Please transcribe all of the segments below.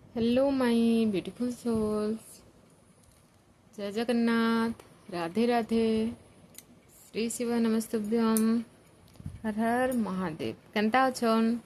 Hello my beautiful souls. जय जगन्नाथ। राधे राधे। श्री शिव नमस्तुभ्यम। हर हर महादेव। केंता अछन?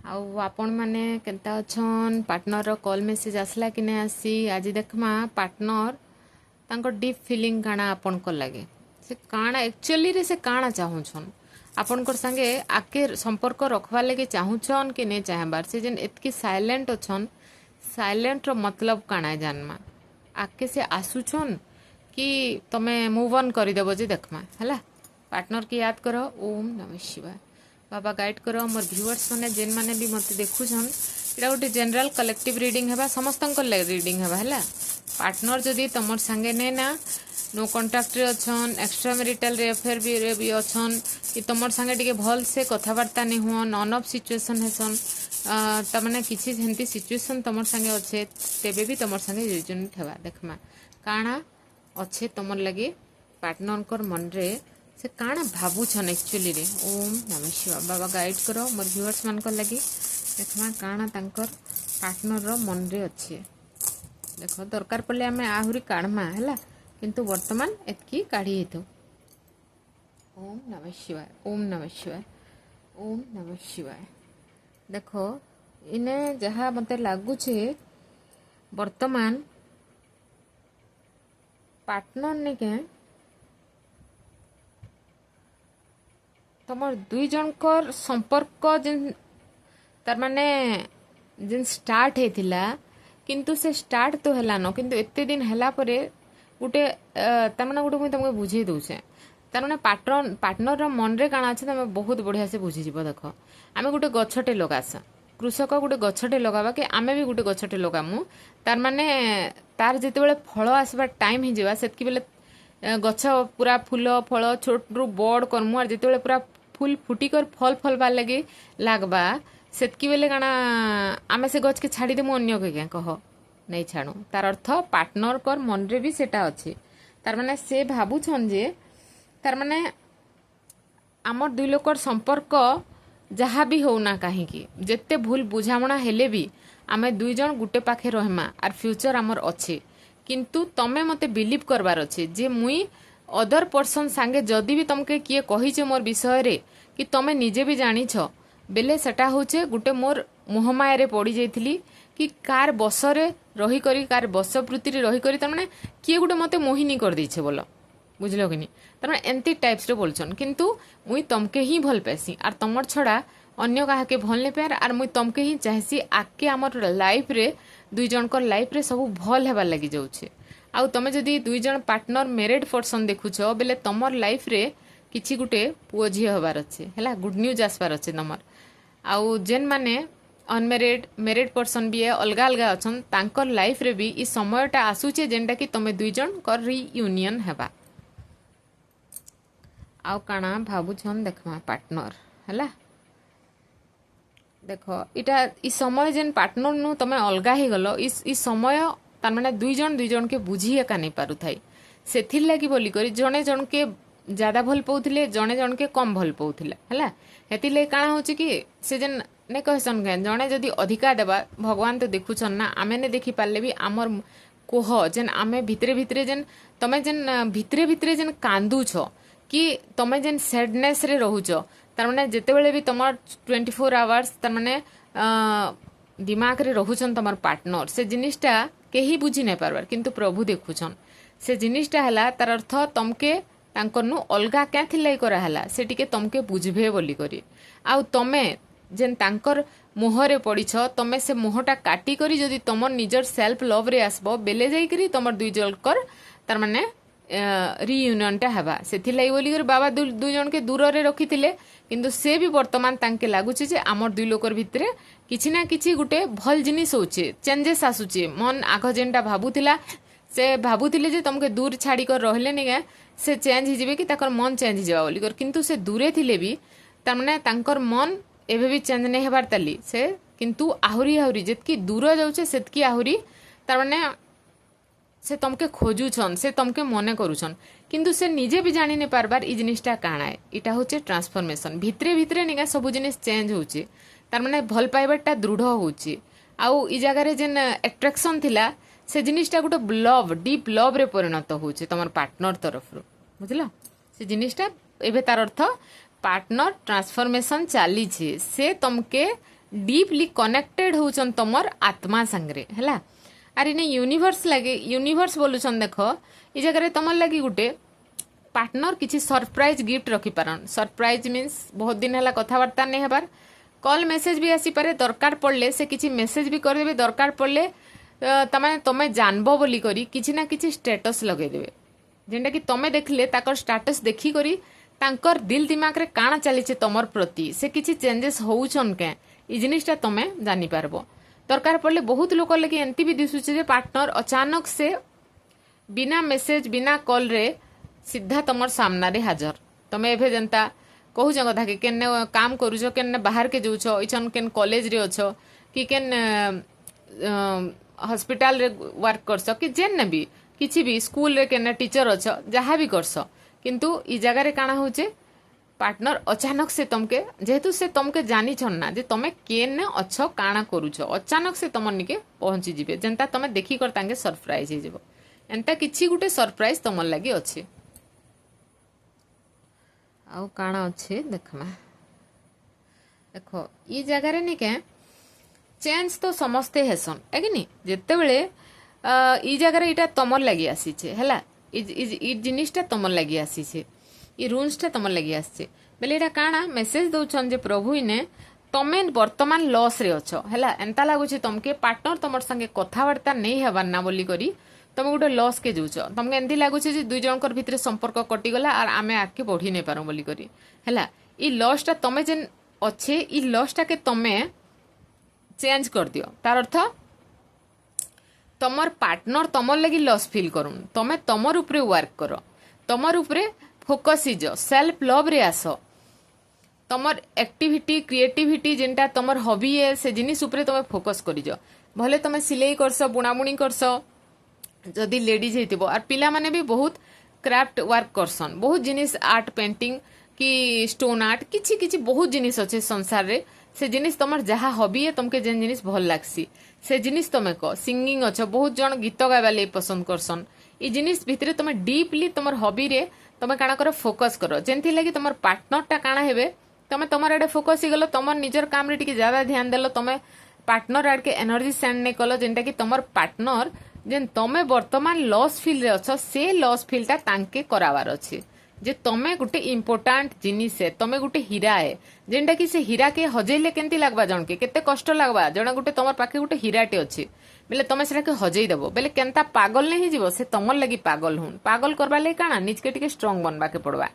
आउ आपण माने केंता अछन? पार्टनर रो कॉल मेसेज आसला कि नहीं आसी? आज देखमा पार्टनर तांको डीप फीलिंग काना आपण को लागे, से काना एक्चुअली रे से काना चाहूछन आपण को संगे आके संपर्क रखवा लगे चाहूछन कि नहीं चाहबार। से जेन एतकी साइलेंट अछन, साइलेंट रो मतलब काना जानमा। आके से आसुछन कि तमे मूव ऑन करि देबो जे देखमा हला। पार्टनर की याद करो। ओम नमः शिवाय। बाबा गाइड करो मोर व्यूअर्स माने जेन माने भी मते देखुछन। एटा गोटे जनरल कलेक्टिव रीडिंग हेबा, समस्तन को रीडिंग हेबा हला। पार्टनर जदि तमर संगे ने ना नो कांटेक्ट रे अछन, एक्स्ट्रा मैरिटल रे अफेयर भी अछन, कि तमर संगे टिके भल से कथावार्ता नहीं हुन, ऑन ऑफ सिचुएशन हेसन, तमने किछि सेंती सिचुएशन तमर संगे अच्छे, तेबे भी तमर संगे रीजन थेबा देखमा काना अच्छे तमर लगे। पार्टनर कर मन रे से काना भाबुछन एक्चुअली रे। ओम नमः शिवाय। बाबा गाइड करो मोर व्यूअर्स मान को लगी देखमा काना तांकर पार्टनर रो मन रे अच्छे। देखो दरकार पड़े आम आहरी काढ़मा है, किंतु वर्तमान एतकी काढ़ी हेतु। ओम नमः शिवाय। ओम नमः शिवाय। ओम नमः शिवाय। देखो इने जहाँ मते लगुचे वर्तमान पार्टनर ने के तमर दुई जनकर संपर्क जिन तार माने जिन स्टार्ट हेतिला, किंतु से स्टार्ट तो हैला न, किंतु एते दिन हैला परे गुटे तमना गुटे मुई तुमको बुझे दउछे। तार माने पार्टनर रो मन रे काना अछि तमे बहुत बढ़िया से बुझी जिवो। देखो आमे गुटे गछटे लगासा, कृषक गुटे गछटे लगाबा के आमे भी गुटे गछटे लगामु, तार माने तार जेते बेले फल आसबा टाइम हि जिवा सेतकी बेले गछ पूरा फूल फल छोट रु बड़ करमु, और जेते बेले पूरा फूल फुटी कर फल फल बा लगे लागबा सेतकी बेले काना आमे से गछ के छाड़ी देमु अन्य के कह नहीं छाड़ू। तार अर्थ पार्टनर कर मन रे भी सेटा अछि। तार माने से भाबुछन जे तार माने आमर दुई लोकर संपर्क जहाँ भी होना कहीं जेते भूल बुझामणा हेले भी आमे दुई जन गुटे पाखे रहमा आर फ्यूचर आमर अच्छे। किंतु तमे मते बिलीव करबार अच्छे जे मुई अदर पर्सन सांगे जदि भी तमके किए कहिछे मोर विषय रे कि तमे निजे भी जानिछ बेले सेटा होचे गुटे मोर मोहमाया रे पड़ी जाइथिली, कि कार बसरे रही करी कार बसवृत्ति रे रही करी, तार माने किए गुटे मते मोहिनी कर दैछे बोलो, बुझलो कि नहीं। तार माने एंती टाइप्स रे बोलछन, किंतु मुई तमके ही भल पैसी आर तमर छड़ा अन्य काहा के भल ने प्यार, आर मुई तमके ही चाहसी आके हमर लाइफ रे दुई जन कर लाइफ रे सब भल हेबा लागि जाउछे। आउ तमे जदि दुई जन पार्टनर मैरिड पर्सन देखुछ बेले तमर लाइफ रे किछि गुटे पुओ झी हबार अच्छे हैला, गुड न्यूज आसबार अच्छे तमर। आउ जेन माने अनमेरिड मैरिड पर्सन भी अलगा अलगा अछन तांकर लाइफ रे भी इ समयटा आसुचे जेनटा कि तमे दुई जन कर रियूनियन हेबा। आउ काना भाबुछन देखमा पार्टनर हैला। देखो इटा इ समय जेन पार्टनर नु तमे अलगा ही गलो, इ समय तार माने दुई जन के बुझी एका नहीं पारु थाई। सेथिर लागी बोली करी जने जन के ज्यादा भल पाउथिले, जने जन के कम भल पाउथिले हैला। हेतिर ले काना होची कि से जेन ने कहसन के जने जदि अधिका देबा भगवान तो देखुछन ना, आमे ने देखि पाले भी आमर कोह जेन आमे भितरे भितरे जेन तमे जेन भितरे भितरे जेन कांदू छ कि तमे जेन सैडनेस रे रहूछ, तार माने जेते बेले भी तमर 24 आवर्स तार माने दिमाग रे रहूछन तमर पार्टनर, से जिनिसटा केही बुझी नहीं पारबार, किंतु प्रभु देखुछन। से जिनिसटा हला तार अर्थ तमके तांकर नु अलगा क्या थिलाई करा हला से टिके तमके बुझबे बोली करी। आउ तमे जेन तांकर मोहरे पड़ीछ तमे से मोहटा काटी करी जदि तमर निजर सेल्फ लव रे आसबो बेले जाई करी तमर दुई जलकर तार माने रियूनियनटा हेबा। सेथिलाई बोली कर बाबा दुई जन के दूर रे रखिथिले, किंतु से भी वर्तमान तांके लागुचे जे आमर दुई लोकर भितरे किछि ना किछि गुटे भल जिनिस होचे, चेंजेस आसुचे। मन आग जेनटा भाबुथिला से भाबुथिले जे तमके दूर छाड़ी कर रहले नि गे से चेंज ही जिवे कि ताकर मन चेंज ही जावा बोली कर, किंतु से दूरे थिले भी तार माने तांकर मन एबे भी चेंज नहीं हेबार ताली से, किंतु आहुरी आहुरी जेतकी दूर जाउचे सेतकी आहुरी तार माने से तमके खोजुछन, से तमके मने करूछन, किंतु से निजे भी जानी नहीं पारबार इ जिनिसटा काना है। इटा होचे ट्रांसफॉर्मेशन, भितरे भितरे निगा सब जिनिस चेंज होचे, तार माने भल पाइबाटा दृढ़ होचे। आउ ई जगार जेन एट्राक्शन थिला से जिनिसटा गोटे लव डीप लव रे परिणत होचे तमर पार्टनर तरफ बुझल से जिनिसटा एबे तार अर्थ पार्टनर ट्रांसफॉर्मेशन चली से तुमके डीपली कनेक्टेड होचन तमर आत्मा संगरे हैला आरे ने यूनिवर्स लगे यूनिवर्स बोलुछन देखो ई जगह तमर लगी गुटे पार्टनर किसी सरप्राइज गिफ्ट रखी पारन सरप्राइज मीन्स बहुत दिन है कथबार्ता नहीं हबार कॉल मेसेज भी आसी पारे दरकार पड़ले से किसी मेसेज भी करदेबे दरकार पड़ले तमें तमें जानबो बोली करी किसी ना किसी स्टेटस लगेदेवे जेनटा कि तमें देखले ताकर स्टेटस देखी करी तांकर दिल दिमाग रे काना चली तमर प्रति से किसी चेंजेस होउछन के ई जिनिसटा तमें जानी पारबो दरकार पड़ले बहुत लोक लगे एंती भी दिसुचे जे पार्टनर अचानक से बिना मेसेज बिना कॉल रे सीधा तमर सामना रे हाजर तमे एभे जनता कहूछ कथा कि केने काम करूछ केने बाहर के जाऊछ इचन केन कॉलेज रे अछ कि केन हॉस्पिटल रे वर्क करछ कि जेन भी किछि भी स्कूल रे केने टीचर अछ जहा भी करछ किंतु ई जगह रे काना होचे पार्टनर अचानक से तमके जेहेतु से तमके जानी छन ना जे तमे केने अछ काना करूछ अचानक से तमन निके पहुंची जिवे जेंता तमे देखि कर तांगे सरप्राइज हे जेबो एंता किछि गुटे सरप्राइज तमन लागि अछि आउ काना अच्छे देखमा देखो ई जगह रे निके चेंज तो समस्ते हेसन एगिनी जेते बेले ई जगह रे इटा तमर लागि आसी छे हैला ई जिनिसटा तमर लागि आसी छे ई रूल्सटा तमर लागि आसी बेले एटा काना मेसेज दउछन जे प्रभु इने तमे वर्तमान लॉस रे अछ हैला एंता लागु छे तमके पार्टनर तमर संगे कथावार्ता नै हेबार ना बोली करी तुम गोटे लॉस के जाऊच तुमको एमती लगुच दुई जनकर भितर संपर्क कटिगला और आमे आगे बढ़ी नहीं पारू बोली करी हैला ई लॉसटा तमे जेन अच्छे ई लॉसटा के तमे चेंज कर दियो तार अर्थ तमर पार्टनर तमर लगी लॉस फील करूँ तमे तमर उपरे वर्क कर तमर उपरे फोकस हिज सेल्फ लव रे आस तमर एक्टिविटी क्रिएटिविटी जेनटा तमर हॉबी है से जिनिस उपरे तमे फोकस करिज भले तमे सिलाई करस बुणाबुणी करस जदि लेडीज हेतिबो और पिला माने भी बहुत क्राफ्ट वर्क करसन बहुत जिनिस आर्ट पेंटिंग कि स्टोन आर्ट किछि किछि बहुत जिनिस अच्छे संसार रे से जिनिस तमर जहा हॉबी है तुमके जेन जिनिस भल लागसी से जिनिस तमे को सिंगिंग अच्छ बहुत जन गीत गाइबा ले पसंद करसन ई जिनिस भितरे तमे डीपली तमर हॉबी रे तमे काना कर फोकस करो जेंथि लागि तमर पार्टनर टा काना हेबे तमे तमर आडे फोकस हिगलो तमर निजर काम रे टिके ज्यादा ध्यान देलो तमे पार्टनर आड के एनर्जी सेंड नै कलो जेंटा कि तमर पार्टनर जेन तमे वर्तमान लॉस फील रे अछ से लॉस फील टा तांके करावार अछि जे तमे गुटे इम्पोर्टेंट जिनिस है तमे गुटे हीरा है जेंटा कि से हीरा के हजेले केंती लागबा जन के केते कष्ट लागबा जण गुटे तमर पाखे गुटे हीराटे अछि बेले तमे सेटा के हजेई देबो बेले केंता पागल नहीं जीवो से तमर लगी पागल हुन पागल करबा ले काना निज के टिके स्ट्रांग बनबा के पड़बा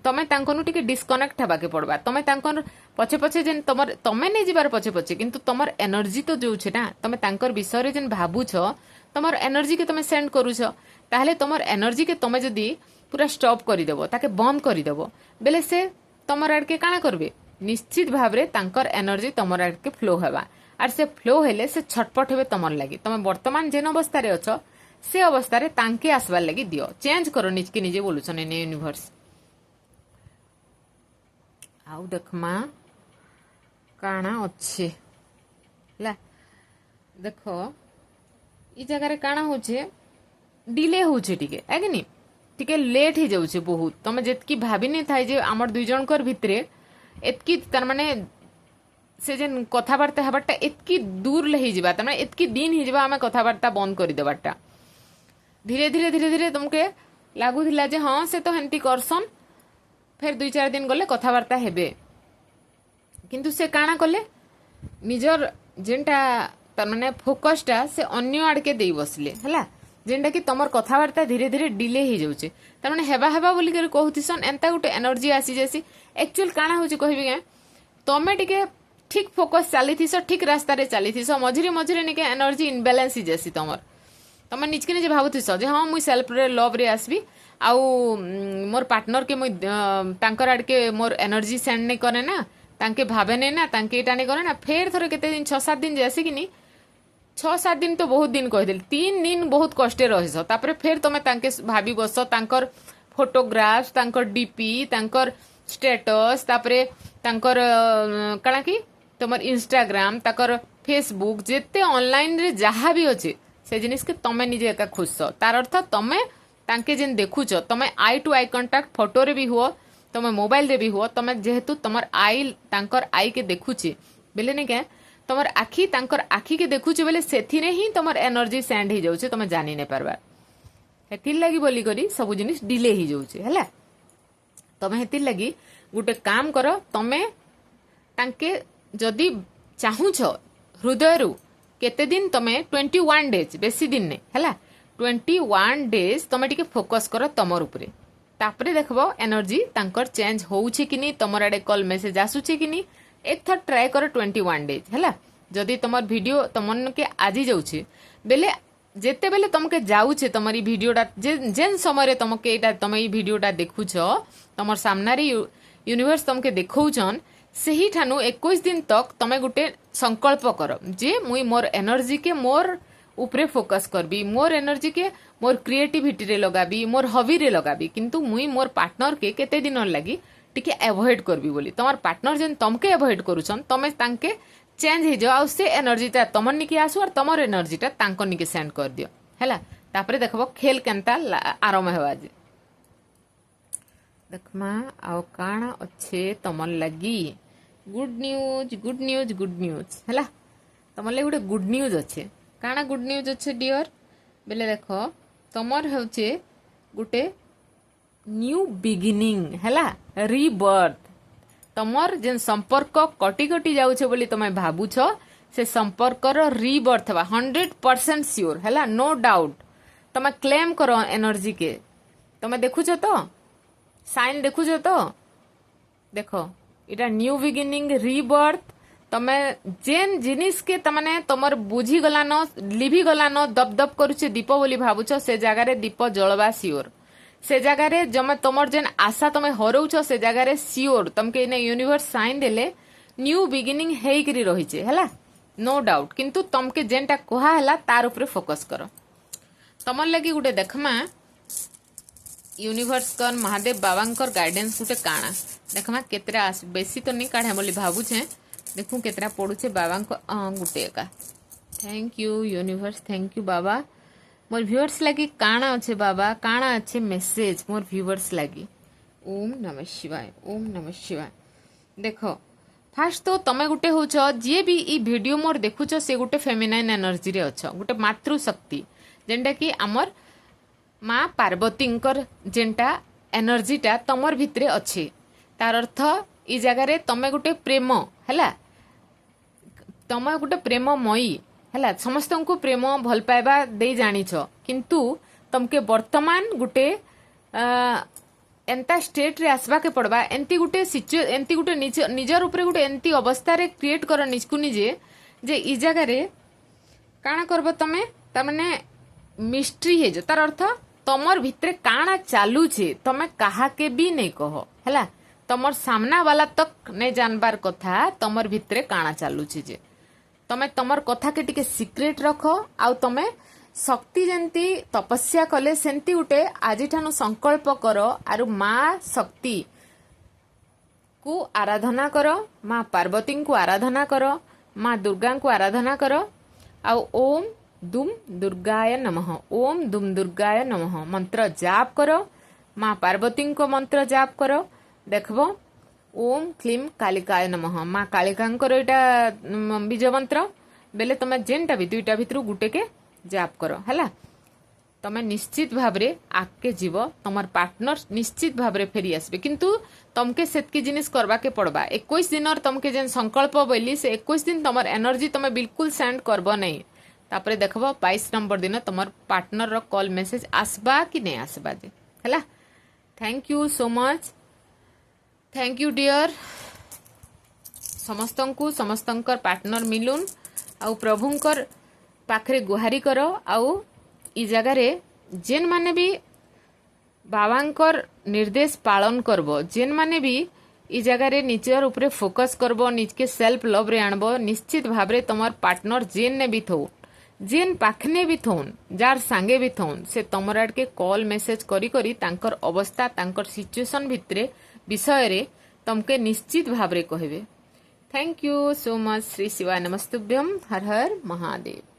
तमे तांकोनु टिके डिस्कनेक्ट हबा के पड़बा तमे तांकोन पछे पछे जेन तमर तमे नहीं जीवार पछे पछे किंतु तमर एनर्जी तो जो छे ना तमे तांकर विषय रे जेन भाबुछ तमर एनर्जी के तमे सेंड करूछ ताहले तमर एनर्जी के तमे जदी पूरा स्टॉप करी देबो ताके बंद करी देबो बेले से तमर आड के काना करबे निश्चित भाव रे तांकर एनर्जी तमर आड के फ्लो हेबा आर से फ्लो हेले से छटपट हेबे तमर लागि तमे वर्तमान जेन अवस्था रे अछ से अवस्था रे तांके आसबार लागि दियो चेंज करो निज के निजे बोलुछन ने यूनिवर्स आउ देखमा काना अच्छे ला देखो ई जगह रे काना होचे डिले होचे टिके आगेनी टिके लेट ही जाउछे बहुत तमे जेतकी भाबी नै थाय जे हमर दुई जनकर भितरे एतकी तार माने से जेन कथावार्ता हबाटा एतकी दूर लही जिबा तार माने एतकी दिन ही जिबा हमें कथावार्ता बंद करि देबाटा धीरे धीरे तुमके लागु थिला जे हां से तो हेंती करसन फिर 2-4 दिन गले कथावार्ता हेबे किंतु से काना कले निजर जेनटा तार माने फोकसटा से अन्य आड़के देई बसले हला जेनटा कि तमर कथावार्ता धीरे धीरे डिले ही जाउचे तार माने हेबा हेबा बोली कर कहउतिसन एंता गुटे एनर्जी आसी जैसी एक्चुअल काना होची कहबी के तमे टिके ठीक फोकस चाली थीस ठीक रास्ता रे चाली थीस मझिरे मझिरे निके एनर्जी इनबैलेंस ही जैसी तमर तमे निजके निजे भाबुतिस जे हां मुई सेल्फ रे लव रे आसबी आउ मोर पार्टनर के मुई तांकर आड़ के मोर एनर्जी सेंड नै करे ना तांके भाबे नै ना तांके एटा नै करे ना फेर थोरे केते दिन 6-7 दिन जैसे कि नी 6-7 दिन तो बहुत दिन कहि देल 3 दिन बहुत कष्टे रहिस तापरे फेर तमे तांके भाबी बस तांकर फोटोग्राफ्स तांकर डीपी तांकर स्टेटस तापरे तांकर काना की तमर इंस्टाग्राम ताकर फेसबुक जेते ऑनलाइन रे जहाँ भी अच्छे से जिनिस के तमे निजे एका खुश तार अर्थ तमे तांके जेन देखुच तमे आई टू आई कंटाक्ट फोटो रे भी हुआ तमे मोबाइल रे भी हुआ तमे जेहेतु तमर आई तांकर आई के देखुची बेले नहीं क्या तमर आखि तांकर आखि के देखुची बेले सेथिरे ही तमर एनर्जी सेंड ही जाउचे तमे जानी नहीं पारबा हेतिर लगी बोली करी सब जिनिस डिले ही जाउचे हैला तमे हेतिर लगी गुटे काम करो तमे तांके जदी चाहुछ हृदयरु केते दिन तमे 21 डेज बेसी दिन ने हैला 21 डेज तमे टिके फोकस करो तमर उपरे तापरे देखबो एनर्जी तांकर चेंज होउछि कि नी तमर आडे कॉल मेसेज आसुछि कि नी एक थर ट्राई करो 21 डेज हैला जदी तमर वीडियो तमन के आजी जाउछि बेले जेते बेले तमके जाउछे तमरी वीडियोटा जेन समय रे तमके एटा तमे ई वीडियोटा देखुछ तमर सामनारी यूनिवर्स तमके देखौछन सेही ठानु 21 दिन तक तमे गुटे संकल्प करो जे मुई मोर एनर्जी के मोर उपरे फोकस करबी मोर एनर्जी के मोर क्रिएटिविटी रे लगाबी मोर हॉबी रे लगाबी किंतु मुई मोर पार्टनर के केते दिन लगी टिके अवॉइड करबी बोली तमर पार्टनर जेन तमके अवॉइड करूछन तमे तांके चेंज हो जाओ से एनर्जीटा तमर निके आसु और तमर एनर्जीटा तांको निके सेंड कर दियो हैला तापरे देखबो खेल केनता आरंभ हेवा जे देखमा आउ काना अच्छे तमन लगी good news good news good news हैला तमन ले गुटे गुड न्यूज अच्छे काना गुड न्यूज अच्छे डियर बेले देखो तमर होचे गुटे न्यू बिगिनिंग हैला रीबर्थ तमर जेन संपर्क कटी कटी जाउछे बोली तमे भाबुछ से संपर्कर रीबर्थ बा 100% श्योर हैला नो डाउट तमे क्लेम करो एनर्जी के तमे देखुछ तो साइन देखुछ तो देखो इटा न्यू बिगिनिंग रीबर्थ तमे जेन जिनिस के तमने तमर बुझी गलानो लिभि गलानो दब दब करूछे दीप बोली भाबुछ से जगह रे दीप जळबा श्योर से जगह रे जमे तमर जेन आशा तमे हरौछ से जगह रे श्योर तमके इने यूनिवर्स साइन देले न्यू बिगिनिंग हेइकरी रहिछे हैला नो डाउट किंतु तमके जेनटा कोहा हैला तार ऊपर फोकस करो तमर लगी गुटे देखमा यूनिवर्स कर महादेव बाबांकर गाइडेंस गुटे काना देखमा केतरा बेसी तो नहीं काढे बोली भाबुछे देखू केतरा पडुछे बाबांको गुटे एका thank you universe thank you Baba more viewers लगी काना अच्छे बाबा काना अच्छे मेसेज मोर व्यूअर्स लगी ओम नमः शिवाय ओम नमः शिवाय देखो फास्ट तो तमे गुटे होछ जे भी ई वीडियो मोर देखुछ से गुटे फेमिनाइन एनर्जी रे अछ गुटे मातृ शक्ति जेंटा कि हमर माँ पार्वतींकर जेंटा एनर्जीटा तमर भितरे अच्छे तार अर्थ ई जगह रे तमे गुटे प्रेम हैला तमे गुटे प्रेममयी हैला समस्त को प्रेम भल पाइबा दे जानिछ किंतु तमके वर्तमान गुटे एंता स्टेट रे आसबा के पड़बा एंती गुटे निजर ऊपर गुटे एंती अवस्था रे क्रिएट कर निजकु निजे जे ई जगह रे काना करबो तमे त माने मिस्ट्री हे जो तार अर्थ तमर भितरे काना चालू छे तमे काहा के भी नहीं कहो हैला तमर सामना वाला तक नहीं जानबार कथा तमर भितरे काना चालू छे जे तमे तमर कथा के टिके सिक्रेट रखो आउ तमे शक्ति जंती तपस्या कले सेंती उठे आज ठानु संकल्प करो आरु माँ शक्ति को आराधना करो माँ पार्वती को आराधना करो माँ दुर्गा को आराधना करो आउ ओम दुम दुर्गाय नमः ओम दुम दुर्गाय नमः मंत्र जाप करो माँ पार्वती को मंत्र जाप करो देखबो ओम क्लीम कालिकाय नमः माँ कालिकांकर एटा बीज मंत्र बेले तमे जेनटा भी दुईटा भितर गुटे के जाप करो हैला तमे निश्चित भावरे आके जीव तमर पार्टनर निश्चित भावरे फेरी आसबे किंतु तमके सेतकी जिनिस करबा के पड़बा 21 दिन और तमके जेन संकल्प बोली से 21 दिन तमर एनर्जी तमे बिल्कुल सेंड करबो नहीं तापरे देखबो 22 नंबर दिन तमर पार्टनर रो कॉल मेसेज आसबा कि नहीं आसबा जे हैला thank you so much thank you dear समस्तंकु समस्तंकर पार्टनर मिलुन आउ प्रभुंकर पाखरे गुहारी करो आउ ई जगह रे जेन माने भी बाबांकर निर्देश पालन करबो जेन माने भी ई जगह रे निजर ऊपर फोकस करबो निज के सेल्फ लव रे आनबो निश्चित भावरे तमर पार्टनर जेन ने भी थो जेन पाखने भी थोन जार सांगे भी थोन से तमर आड के कॉल मेसेज करी करी तांकर अवस्था तांकर सिचुएशन भितरे विषय रे तमके निश्चित भावरे कहबे thank you so much. Shri शिवाय नमस्तुभ्यम। हर हर महादेव।